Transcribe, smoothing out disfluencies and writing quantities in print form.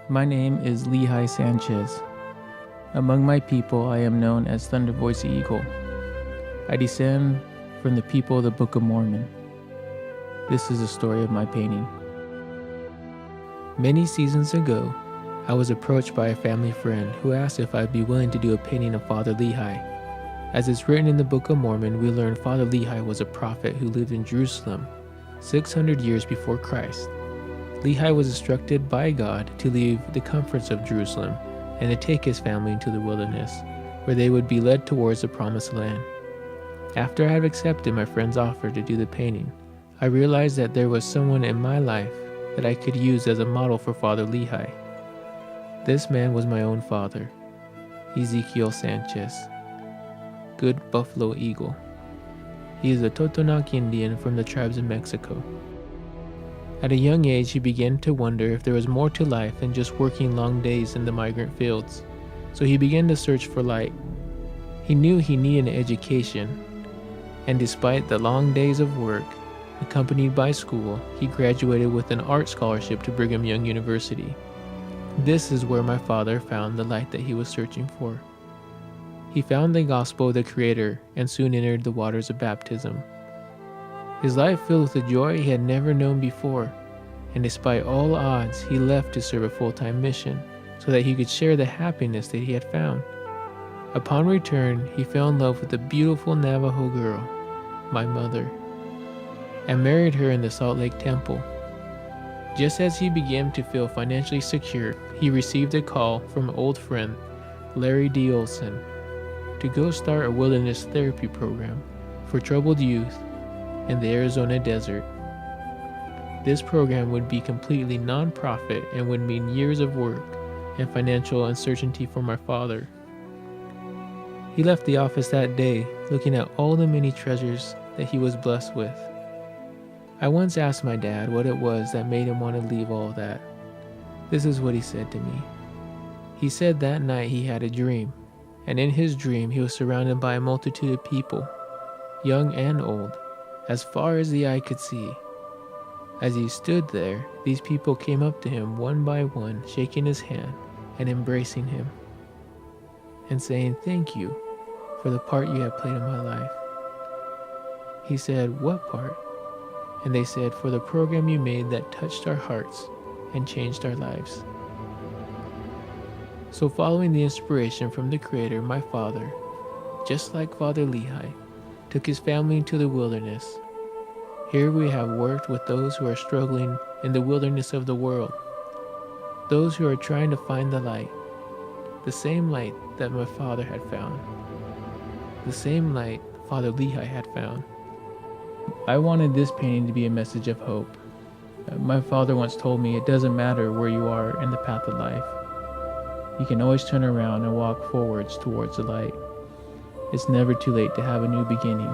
My name is Lehi Sanchez. Among my people, I am known as Thunder Voice Eagle. I descend from the people of the Book of Mormon. This is the story of my painting. Many seasons ago, I was approached by a family friend who asked if I'd be willing to do a painting of Father Lehi. As it's written in the Book of Mormon, we learn Father Lehi was a prophet who lived in Jerusalem 600 years before Christ. Lehi was instructed by God to leave the comforts of Jerusalem and to take his family into the wilderness, where they would be led towards the promised land. After I had accepted my friend's offer to do the painting, I realized that there was someone in my life that I could use as a model for Father Lehi. This man was my own father, Ezekiel Sanchez, Good Buffalo Eagle. He is a Totonac Indian from the tribes of Mexico. At a young age, he began to wonder if there was more to life than just working long days in the migrant fields, so he began to search for light. He knew he needed an education, and despite the long days of work, accompanied by school, he graduated with an art scholarship to Brigham Young University. This is where my father found the light that he was searching for. He found the gospel of the Creator and soon entered the waters of baptism. His life filled with a joy he had never known before, and despite all odds, he left to serve a full-time mission so that he could share the happiness that he had found. Upon return, he fell in love with a beautiful Navajo girl, my mother, and married her in the Salt Lake Temple. Just as he began to feel financially secure, he received a call from an old friend, Larry D. Olson, to go start a wilderness therapy program for troubled youth in the Arizona desert. This program would be completely non-profit and would mean years of work and financial uncertainty for my father. He left the office that day looking at all the many treasures that he was blessed with. I once asked my dad what it was that made him want to leave all that. This is what he said to me. He said that night he had a dream, and in his dream he was surrounded by a multitude of people, young and old, as far as the eye could see. As he stood there, these people came up to him one by one, shaking his hand and embracing him, and saying, "Thank you for the part you have played in my life." He said, "What part?" And they said, "For the program you made that touched our hearts and changed our lives." So following the inspiration from the Creator, my father, just like Father Lehi, took his family into the wilderness. Here we have worked with those who are struggling in the wilderness of the world, those who are trying to find the same light that my father had found, the same light Father Lehi had found. I wanted this painting to be a message of hope. My father once told me it doesn't matter where you are in the path of life. You can always turn around and walk forwards towards the light. It's never too late to have a new beginning.